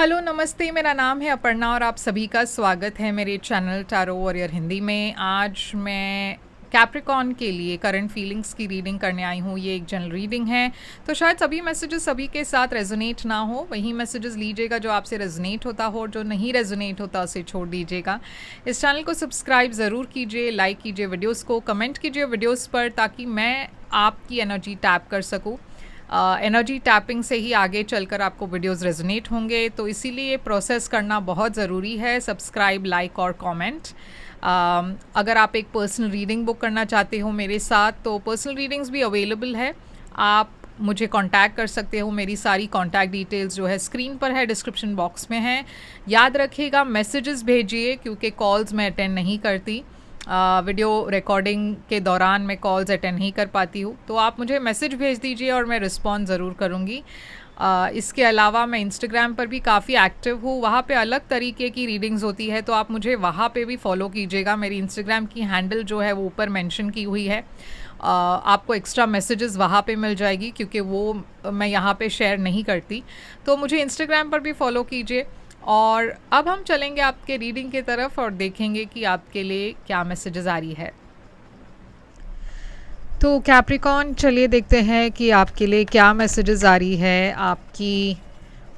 Hello नमस्ते, मेरा नाम है अपर्णा और आप सभी का स्वागत है मेरे चैनल टैरो वॉरियर हिंदी में। आज मैं कैप्रिकॉर्न के लिए करंट फीलिंग्स की रीडिंग करने आई हूँ। ये एक जनरल रीडिंग है, तो शायद सभी मैसेजेस सभी के साथ रेजोनेट ना हो। वही मैसेजेस लीजिएगा जो आपसे रेजोनेट होता हो, जो नहीं रेजोनेट होता उसे छोड़ दीजिएगा। इस चैनल को सब्सक्राइब ज़रूर कीजिए, लाइक कीजिए वीडियोज़ को, कमेंट कीजिए वीडियोज़ पर, ताकि मैं आपकी एनर्जी टैप कर सकूँ। एनर्जी टैपिंग से ही आगे चलकर आपको वीडियोस रेजोनेट होंगे, तो इसीलिए प्रोसेस करना बहुत ज़रूरी है, सब्सक्राइब, लाइक और कमेंट। अगर आप एक पर्सनल रीडिंग बुक करना चाहते हो मेरे साथ, तो पर्सनल रीडिंग्स भी अवेलेबल है। आप मुझे कांटेक्ट कर सकते हो। मेरी सारी कांटेक्ट डिटेल्स जो है स्क्रीन पर है, डिस्क्रिप्शन बॉक्स में है। याद रखिएगा, मैसेजेस भेजिए, क्योंकि कॉल्स मैं अटेंड नहीं करती। वीडियो रिकॉर्डिंग के दौरान मैं कॉल्स अटेंड नहीं कर पाती हूँ, तो आप मुझे मैसेज भेज दीजिए और मैं रिस्पॉन्ड ज़रूर करूँगी। इसके अलावा मैं इंस्टाग्राम पर भी काफ़ी एक्टिव हूँ, वहाँ पे अलग तरीके की रीडिंग्स होती है, तो आप मुझे वहाँ पे भी फॉलो कीजिएगा। मेरी इंस्टाग्राम की हैंडल जो है वो ऊपर मेंशन की हुई है। आपको एक्स्ट्रा मैसेजेस वहाँ पे मिल जाएगी, क्योंकि वो मैं यहाँ पे शेयर नहीं करती, तो मुझे इंस्टाग्राम पर भी फॉलो कीजिए। और अब हम चलेंगे आपके रीडिंग की तरफ और देखेंगे कि आपके लिए क्या मैसेजेस आ रही है। तो कैप्रिकॉर्न, चलिए देखते हैं कि आपके लिए क्या मैसेजेस आ रही है। आपकी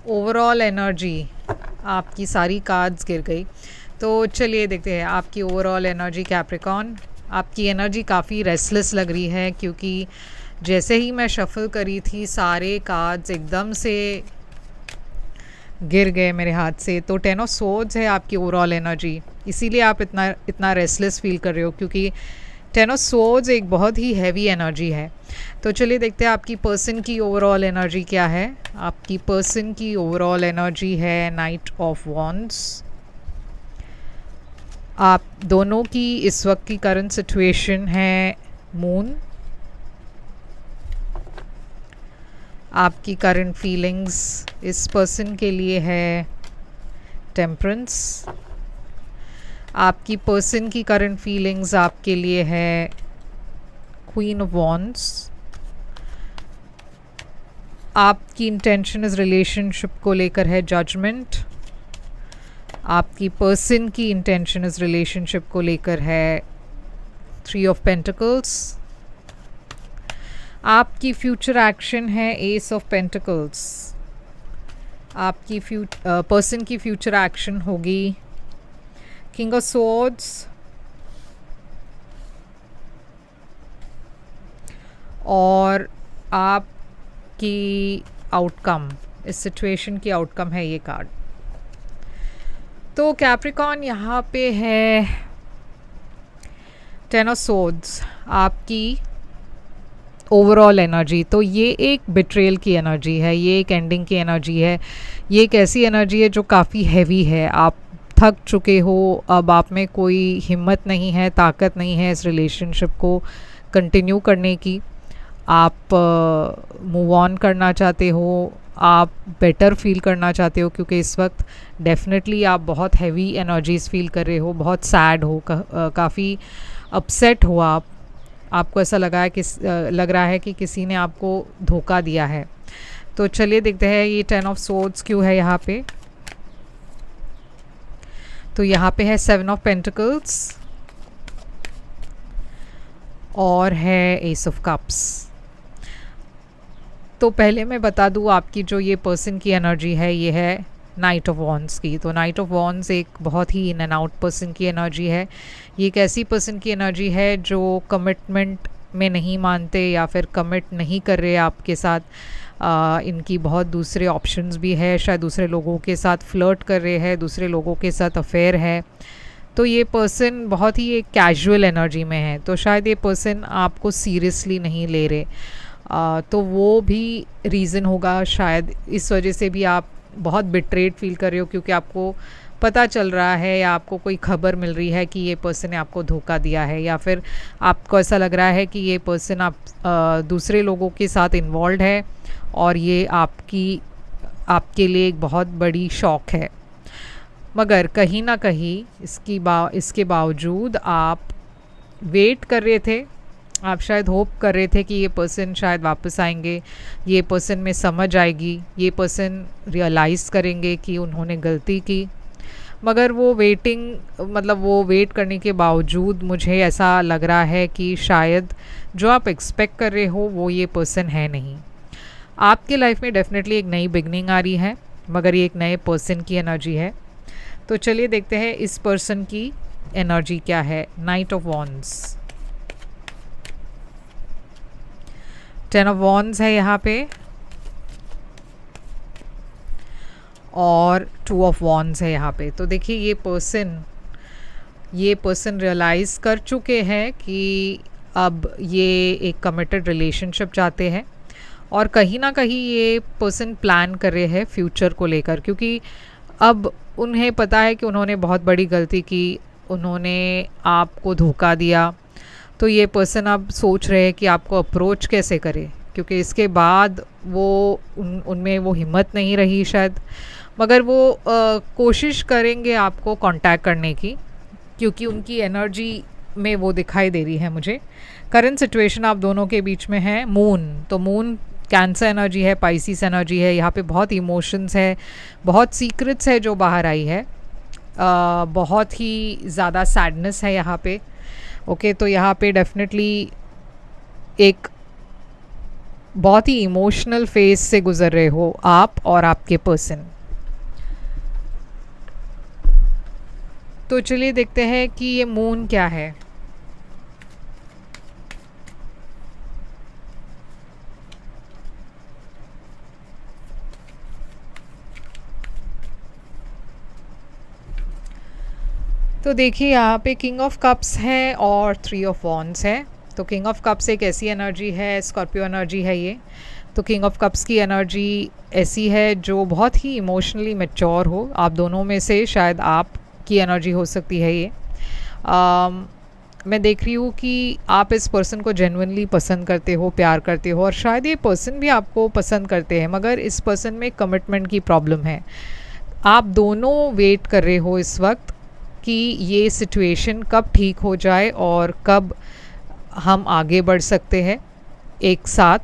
ओवरऑल एनर्जी, आपकी सारी कार्ड्स गिर गई, तो चलिए देखते हैं आपकी ओवरऑल एनर्जी। कैप्रिकॉर्न, आपकी एनर्जी काफ़ी रेस्टलेस लग रही है, क्योंकि जैसे ही मैं शफल करी थी सारे कार्ड्स एकदम से गिर गए मेरे हाथ से। तो 10 ऑफ सोर्ड्स है आपकी ओवरऑल एनर्जी, इसीलिए आप इतना रेस्टलेस फील कर रहे हो, क्योंकि 10 ऑफ सोर्ड्स एक बहुत ही हैवी एनर्जी है। तो चलिए देखते हैं आपकी पर्सन की ओवरऑल एनर्जी क्या है। आपकी पर्सन की ओवरऑल एनर्जी है नाइट ऑफ वॉन्ड्स। आप दोनों की इस वक्त की करंट सिचुएशन है मून। आपकी करंट फीलिंग्स इस पर्सन के लिए है टेम्परेंस। आपकी पर्सन की करंट फीलिंग्स आपके लिए है क्वीन ऑफ वॉन्ड्स। आपकी इंटेंशन इस रिलेशनशिप को लेकर है जजमेंट। आपकी पर्सन की इंटेंशन इस रिलेशनशिप को लेकर है 3 ऑफ पेंटिकल्स। आपकी फ्यूचर एक्शन है एस ऑफ पेंटिकल्स। आपकी पर्सन की फ्यूचर एक्शन होगी किंग ऑफ स्वॉर्ड्स और आपकी आउटकम, इस सिचुएशन की आउटकम है ये कार्ड। तो कैप्रिकॉर्न, यहाँ पे है 10 ऑफ स्वॉर्ड्स, आपकी ओवरऑल एनर्जी। तो ये एक बिट्रेयल की एनर्जी है, ये एक एंडिंग की एनर्जी है, ये एक ऐसी एनर्जी है जो काफ़ी हैवी है। आप थक चुके हो, अब आप में कोई हिम्मत नहीं है, ताकत नहीं है इस रिलेशनशिप को कंटिन्यू करने की। आप मूव ऑन करना चाहते हो, आप बेटर फील करना चाहते हो, क्योंकि इस वक्त डेफिनेटली आप बहुत हैवी एनर्जीज फील कर रहे हो, बहुत सैड हो, काफ़ी अपसेट हो आप। आपको ऐसा लग रहा है कि किसी ने आपको धोखा दिया है। तो चलिए देखते हैं ये 10 ऑफ सोर्ड्स क्यों है यहाँ पे। तो यहाँ पे है 7 ऑफ पेंटिकल्स और है एस ऑफ कप्स। तो पहले मैं बता दूँ, आपकी जो ये पर्सन की एनर्जी है ये है नाइट ऑफ वॉन्ड्स की। तो नाइट ऑफ वॉन्ड्स एक बहुत ही इन एंड आउट पर्सन की एनर्जी है। ये एक ऐसी पर्सन की एनर्जी है जो कमिटमेंट में नहीं मानते या फिर कमिट नहीं कर रहे आपके साथ। इनकी बहुत दूसरे ऑप्शंस भी है, शायद दूसरे लोगों के साथ फ्लर्ट कर रहे हैं, दूसरे लोगों के साथ अफेयर है। तो ये पर्सन बहुत ही एक कैजुअल एनर्जी में है, तो शायद ये पर्सन आपको सीरियसली नहीं ले रहे। तो वो भी रीज़न होगा, शायद इस वजह से भी आप बहुत बिट्रेड फील कर रहे हो, क्योंकि आपको पता चल रहा है या आपको कोई खबर मिल रही है कि ये पर्सन ने आपको धोखा दिया है, या फिर आपको ऐसा लग रहा है कि ये पर्सन दूसरे लोगों के साथ इन्वॉल्व है और ये आपके लिए एक बहुत बड़ी शॉक है। मगर कहीं ना कहीं इसके बावजूद आप वेट कर रहे थे आप शायद होप कर रहे थे कि ये पर्सन शायद वापस आएंगे, ये पर्सन में समझ आएगी, ये पर्सन रियलाइज़ करेंगे कि उन्होंने गलती की। मगर वो वो वेट करने के बावजूद मुझे ऐसा लग रहा है कि शायद जो आप एक्सपेक्ट कर रहे हो वो ये पर्सन है नहीं। आपके लाइफ में डेफिनेटली एक नई बिगनिंग आ रही है, मगर ये एक नए पर्सन की एनर्जी है। तो चलिए देखते हैं इस पर्सन की एनर्जी क्या है। Night of wands, 10 of wands है यहाँ पे, और 2 ऑफ वॉन्ड्स है यहाँ पे। तो देखिए ये पर्सन रियलाइज़ कर चुके हैं कि अब ये एक कमिटेड रिलेशनशिप चाहते हैं, और कहीं ना कहीं ये पर्सन प्लान कर रहे हैं फ्यूचर को लेकर, क्योंकि अब उन्हें पता है कि उन्होंने बहुत बड़ी गलती की, उन्होंने आपको धोखा दिया। तो ये पर्सन अब सोच रहे हैं कि आपको अप्रोच कैसे करे, क्योंकि इसके बाद उनमें वो हिम्मत नहीं रही शायद, मगर वो कोशिश करेंगे आपको कांटेक्ट करने की, क्योंकि उनकी एनर्जी में वो दिखाई दे रही है मुझे। करंट सिचुएशन आप दोनों के बीच में है मून, तो मून कैंसर एनर्जी है, पाइसिस एनर्जी है, यहाँ पे बहुत इमोशंस है, बहुत सीक्रेट्स है जो बाहर आई है, बहुत ही ज़्यादा सैडनेस है यहाँ पे। ओके, तो यहाँ पे डेफिनेटली एक बहुत ही इमोशनल फेज से गुजर रहे हो आप और आपके पर्सन। तो चलिए देखते हैं कि ये मून क्या है। तो देखिए यहाँ पे किंग ऑफ कप्स है और 3 ऑफ वॉन्ड्स है। तो किंग ऑफ कप्स एक ऐसी एनर्जी है, स्कॉर्पियो एनर्जी है ये। तो किंग ऑफ कप्स की एनर्जी ऐसी है जो बहुत ही इमोशनली मैच्योर हो। आप दोनों में से शायद आपकी एनर्जी हो सकती है ये। मैं देख रही हूँ कि आप इस पर्सन को जेन्युइनली पसंद करते हो, प्यार करते हो, और शायद ये पर्सन भी आपको पसंद करते हैं, मगर इस पर्सन में कमिटमेंट की प्रॉब्लम है। आप दोनों वेट कर रहे हो इस वक्त कि ये सिचुएशन कब ठीक हो जाए और कब हम आगे बढ़ सकते हैं एक साथ।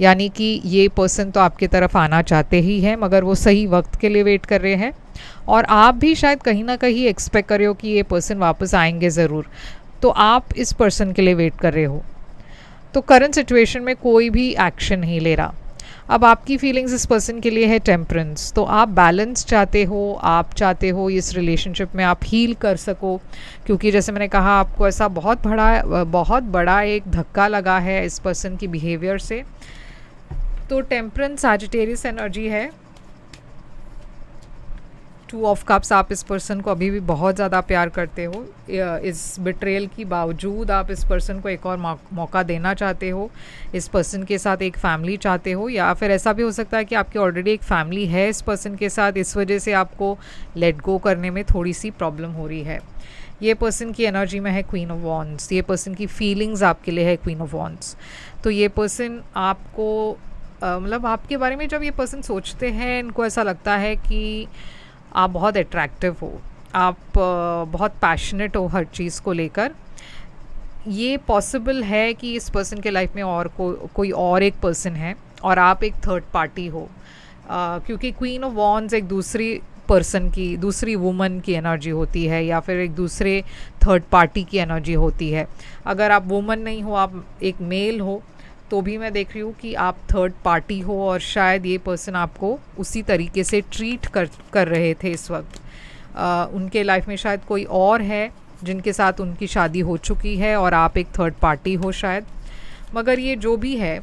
यानी कि ये पर्सन तो आपकी तरफ आना चाहते ही हैं, मगर वो सही वक्त के लिए वेट कर रहे हैं, और आप भी शायद कहीं ना कहीं एक्सपेक्ट कर रहे हो कि ये पर्सन वापस आएंगे ज़रूर। तो आप इस पर्सन के लिए वेट कर रहे हो। तो करंट सिचुएशन में कोई भी एक्शन नहीं ले रहा। अब आपकी फीलिंग्स इस पर्सन के लिए है टेम्परेंस। तो आप बैलेंस चाहते हो, आप चाहते हो इस रिलेशनशिप में आप हील कर सको, क्योंकि जैसे मैंने कहा आपको ऐसा बहुत बड़ा एक धक्का लगा है इस पर्सन की बिहेवियर से। तो टेम्परेंस सैजिटेरियस एनर्जी है। 2 ऑफ कप्स, आप इस पर्सन को अभी भी बहुत ज़्यादा प्यार करते हो। इस बिट्रेयल की बावजूद आप इस पर्सन को एक और मौका देना चाहते हो, इस पर्सन के साथ एक फैमिली चाहते हो, या फिर ऐसा भी हो सकता है कि आपकी ऑलरेडी एक फैमिली है इस पर्सन के साथ, इस वजह से आपको लेट गो करने में थोड़ी सी प्रॉब्लम हो रही है। ये पर्सन की एनर्जी में है क्वीन ऑफ वॉन्ड्स। ये पर्सन की फीलिंग्स आपके लिए है क्वीन ऑफ वॉन्ड्स। तो ये पर्सन आपको मतलब आपके बारे में जब ये पर्सन सोचते हैं, इनको ऐसा लगता है कि आप बहुत अट्रैक्टिव हो, आप बहुत पैशनेट हो हर चीज़ को लेकर। ये पॉसिबल है कि इस पर्सन के लाइफ में और कोई और एक पर्सन है और आप एक थर्ड पार्टी हो, क्योंकि क्वीन ऑफ वॉन्ड्स एक दूसरी पर्सन की, दूसरी वुमन की एनर्जी होती है, या फिर एक दूसरे थर्ड पार्टी की एनर्जी होती है। अगर आप वुमन नहीं हो, आप एक मेल हो, तो भी मैं देख रही हूँ कि आप थर्ड पार्टी हो, और शायद ये पर्सन आपको उसी तरीके से ट्रीट कर रहे थे इस वक्त। उनके लाइफ में शायद कोई और है जिनके साथ उनकी शादी हो चुकी है और आप एक थर्ड पार्टी हो शायद। मगर ये जो भी है,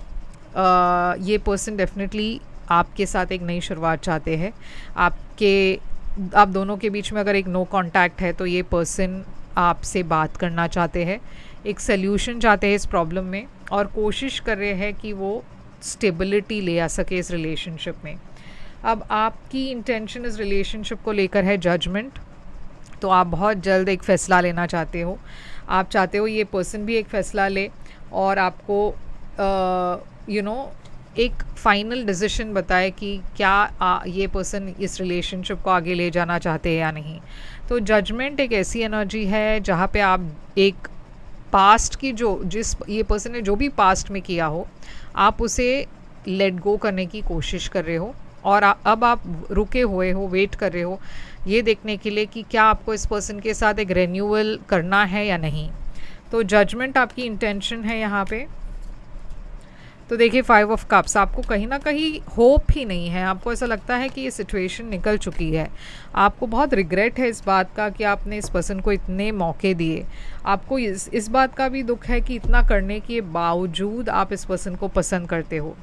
ये पर्सन डेफिनेटली आपके साथ एक नई शुरुआत चाहते हैं। आप दोनों के बीच में अगर एक नो कांटेक्ट है, तो ये पर्सन आपसे बात करना चाहते हैं, एक सल्यूशन चाहते हैं इस प्रॉब्लम में, और कोशिश कर रहे हैं कि वो स्टेबिलिटी ले आ सके इस रिलेशनशिप में। अब आपकी इंटेंशन इस रिलेशनशिप को लेकर है जजमेंट। तो आप बहुत जल्द एक फ़ैसला लेना चाहते हो। आप चाहते हो ये पर्सन भी एक फ़ैसला ले और आपको एक फ़ाइनल डिसीजन बताए कि क्या ये पर्सन इस रिलेशनशिप को आगे ले जाना चाहते हैं या नहीं। तो जजमेंट एक ऐसी एनर्जी है जहाँ पे आप एक पास्ट की ये पर्सन ने जो भी पास्ट में किया हो, आप उसे लेट गो करने की कोशिश कर रहे हो और अब आप रुके हुए हो, वेट कर रहे हो ये देखने के लिए कि क्या आपको इस पर्सन के साथ एक रेन्यूअल करना है या नहीं। तो जजमेंट आपकी इंटेंशन है यहाँ पे। तो देखिए 5 ऑफ कप्स, आपको कहीं ना कहीं होप ही नहीं है, आपको ऐसा लगता है कि ये सिचुएशन निकल चुकी है, आपको बहुत रिग्रेट है इस बात का कि आपने इस पर्सन को इतने मौके दिए। आपको इस बात का भी दुख है कि इतना करने के बावजूद आप इस पर्सन को पसंद करते हो,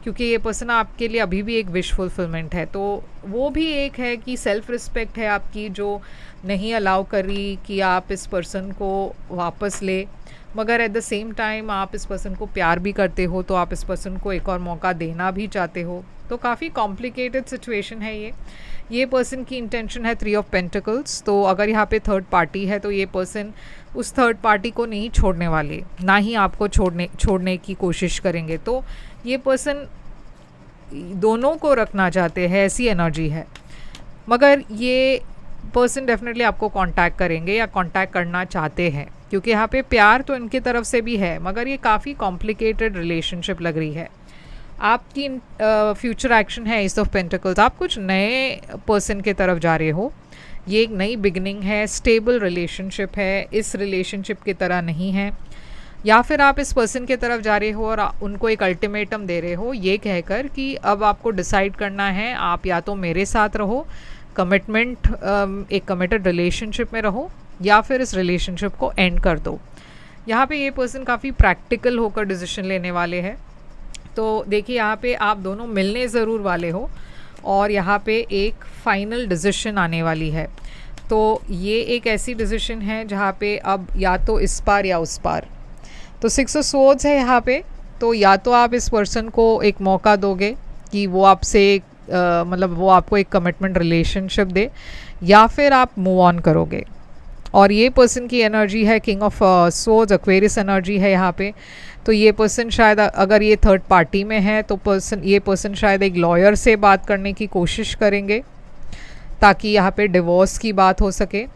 क्योंकि ये पर्सन आपके लिए अभी भी एक विश फुलफिलमेंट है। तो वो भी एक है कि सेल्फ रिस्पेक्ट है आपकी जो नहीं अलाउ कर रही कि आप इस पर्सन को वापस ले, मगर एट द सेम टाइम आप इस पर्सन को प्यार भी करते हो, तो आप इस पर्सन को एक और मौका देना भी चाहते हो। तो काफ़ी कॉम्प्लिकेटेड सिचुएशन है ये पर्सन की इंटेंशन है 3 ऑफ पेंटिकल्स। तो अगर यहाँ पे थर्ड पार्टी है तो ये पर्सन उस थर्ड पार्टी को नहीं छोड़ने वाले, ना ही आपको छोड़ने की कोशिश करेंगे। तो ये पर्सन दोनों को रखना चाहते हैं, ऐसी एनर्जी है। मगर ये पर्सन डेफिनेटली आपको कांटेक्ट करेंगे या कांटेक्ट करना चाहते हैं, क्योंकि यहाँ पे प्यार तो इनकी तरफ से भी है, मगर ये काफ़ी कॉम्प्लिकेटेड रिलेशनशिप लग रही है। आपकी फ्यूचर एक्शन है एस ऑफ पेंटिकल्स, आप कुछ नए पर्सन के तरफ जा रहे हो, ये एक नई बिगनिंग है, स्टेबल रिलेशनशिप है, इस रिलेशनशिप की तरह नहीं है। या फिर आप इस पर्सन के तरफ जा रहे हो और उनको एक अल्टीमेटम दे रहे हो ये कहकर कि अब आपको डिसाइड करना है, आप या तो मेरे साथ रहो, कमिटमेंट एक कमिटेड रिलेशनशिप में रहो, या फिर इस रिलेशनशिप को एंड कर दो। यहाँ पे ये पर्सन काफ़ी प्रैक्टिकल होकर डिसीजन लेने वाले हैं। तो देखिए यहाँ पे आप दोनों मिलने ज़रूर वाले हो और यहाँ पे एक फाइनल डिसीजन आने वाली है। तो ये एक ऐसी डिसीजन है जहाँ पे अब या तो इस पार या उस पार। तो 6 ऑफ स्वॉर्ड्स है यहाँ पे। तो या तो आप इस पर्सन को एक मौका दोगे कि वो आपसे मतलब वो आपको एक कमिटमेंट रिलेशनशिप दे, या फिर आप मूव ऑन करोगे। और ये पर्सन की एनर्जी है king of swords, Aquarius energy है यहाँ पे। तो ये पर्सन शायद अगर ये थर्ड पार्टी में है तो ये पर्सन शायद एक लॉयर से बात करने की कोशिश करेंगे ताकि यहाँ पे डिवोर्स की बात हो सके,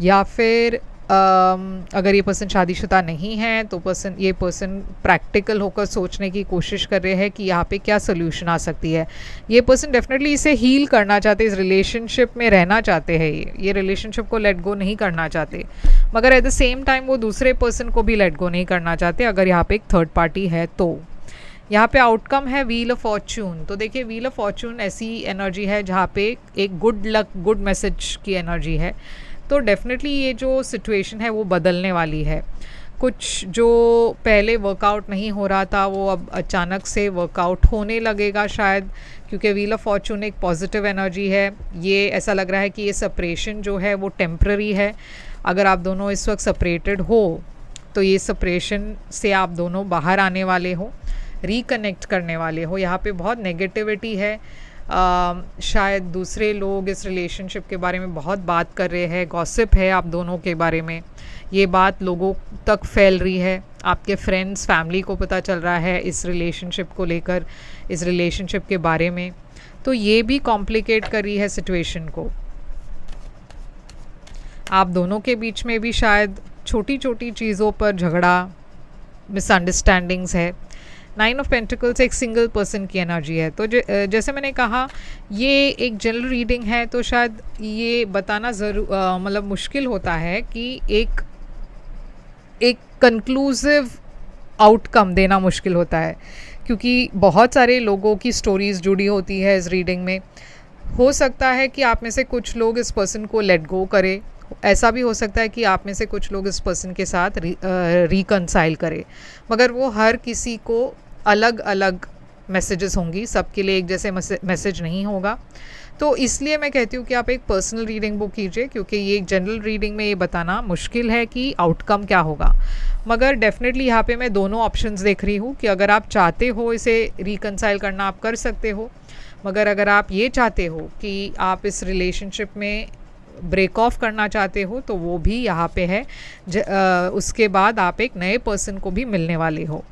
या फिर अगर ये पर्सन शादीशुदा नहीं है तो ये पर्सन प्रैक्टिकल होकर सोचने की कोशिश कर रहे हैं कि यहाँ पे क्या सोल्यूशन आ सकती है। ये पर्सन डेफिनेटली इसे हील करना चाहते, इस रिलेशनशिप में रहना चाहते हैं, ये रिलेशनशिप को लेट गो नहीं करना चाहते, मगर एट द सेम टाइम वो दूसरे पर्सन को भी लेट गो नहीं करना चाहते अगर यहाँ पे एक थर्ड पार्टी है। तो यहाँ पे आउटकम है व्हील ऑफ फॉर्चून। तो देखिए व्हील ऑफ फॉर्चून ऐसी एनर्जी है जहाँ पे एक गुड लक, गुड मैसेज की एनर्जी है। तो डेफिनेटली ये जो सिचुएशन है वो बदलने वाली है। कुछ जो पहले वर्कआउट नहीं हो रहा था वो अब अचानक से वर्कआउट होने लगेगा शायद, क्योंकि व्हील ऑफ फॉर्चून एक पॉजिटिव एनर्जी है। ये ऐसा लग रहा है कि ये सेपरेशन जो है वो टेम्पररी है। अगर आप दोनों इस वक्त सेपरेटेड हो तो ये सेपरेशन से आप दोनों बाहर आने वाले हो, रिकनेक्ट करने वाले हो। यहाँ पे बहुत नेगेटिविटी है, शायद दूसरे लोग इस रिलेशनशिप के बारे में बहुत बात कर रहे हैं, गॉसिप है आप दोनों के बारे में, ये बात लोगों तक फैल रही है, आपके फ्रेंड्स, फैमिली को पता चल रहा है इस रिलेशनशिप को लेकर, इस रिलेशनशिप के बारे में। तो ये भी कॉम्प्लिकेट कर रही है सिचुएशन को। आप दोनों के बीच में भी शायद छोटी छोटी चीज़ों पर झगड़ा, मिसअंडरस्टैंडिंग्स है। 9 ऑफ पेंटिकल्स एक सिंगल पर्सन की एनर्जी है। तो जैसे मैंने कहा ये एक जनरल रीडिंग है, तो शायद ये बताना मतलब मुश्किल होता है कि एक कंक्लूसिव आउटकम देना मुश्किल होता है, क्योंकि बहुत सारे लोगों की स्टोरीज़ जुड़ी होती है इस रीडिंग में। हो सकता है कि आप में से कुछ लोग इस पर्सन को लेट गो करें, ऐसा भी हो सकता है कि आप में से कुछ लोग इस पर्सन के साथ रिकनसाइल करें, मगर वो हर किसी को अलग अलग मैसेजेस होंगी, सबके लिए एक जैसे मैसेज नहीं होगा। तो इसलिए मैं कहती हूँ कि आप एक पर्सनल रीडिंग बुक कीजिए, क्योंकि ये एक जनरल रीडिंग में ये बताना मुश्किल है कि आउटकम क्या होगा। मगर डेफिनेटली यहाँ पे मैं दोनों ऑप्शंस देख रही हूँ कि अगर आप चाहते हो इसे रिकनसाइल करना आप कर सकते हो, मगर अगर आप ये चाहते हो कि आप इस रिलेशनशिप में ब्रेक ऑफ करना चाहते हो तो वो भी यहाँ पे है। उसके बाद आप एक नए पर्सन को भी मिलने वाले हो।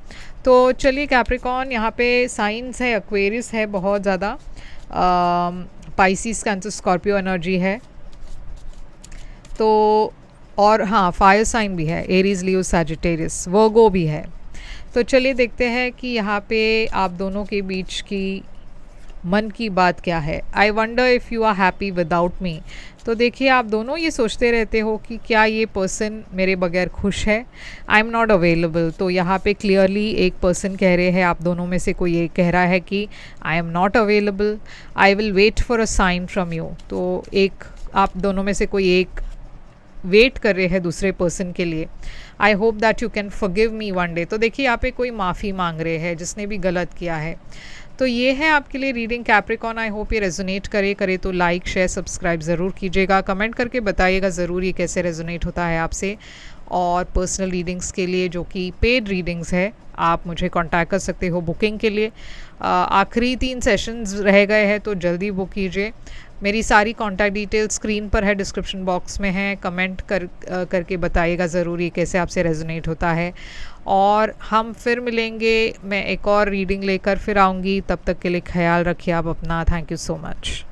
तो चलिए कैप्रिकॉर्न, यहाँ पे साइंस है, एक्वेरियस है बहुत ज़्यादा, पाइसिस, कैंसर, स्कॉर्पियो एनर्जी है। तो और हाँ, फायर साइन भी है, एरीज, लियो, सैजिटेरियस, वर्गो भी है। तो चलिए देखते हैं कि यहाँ पे आप दोनों के बीच की मन की बात क्या है। I wonder if you are happy without me. तो देखिए, आप दोनों ये सोचते रहते हो कि क्या ये पर्सन मेरे बगैर खुश है। आई एम नॉट अवेलेबल। तो यहाँ पे क्लियरली एक पर्सन कह रहे हैं, आप दोनों में से कोई एक कह रहा है कि I am not available, I will wait for a sign from you. तो एक आप दोनों में से कोई एक वेट कर रहे हैं दूसरे पर्सन के लिए। I hope that you can forgive me one day. तो देखिए, यहाँ पे कोई माफ़ी मांग रहे हैं जिसने भी गलत किया है। तो ये है आपके लिए रीडिंग कैप्रिकॉन। आई होप ये रेजोनेट करे तो लाइक शेयर सब्सक्राइब ज़रूर कीजिएगा। कमेंट करके बताइएगा ज़रूर ये कैसे रेजोनेट होता है आपसे। और पर्सनल रीडिंग्स के लिए, जो कि पेड रीडिंग्स है, आप मुझे कांटेक्ट कर सकते हो बुकिंग के लिए। आखिरी 3 सेशंस रह गए हैं तो जल्दी बुक कीजिए। मेरी सारी कॉन्टैक्ट डिटेल्स स्क्रीन पर है, डिस्क्रिप्शन बॉक्स में है। कमेंट करके बताइएगा ज़रूर ये कैसे आपसे रेजोनेट होता है। और हम फिर मिलेंगे, मैं एक और रीडिंग लेकर फिर आऊँगी। तब तक के लिए ख्याल रखिए आप अपना। Thank you so much.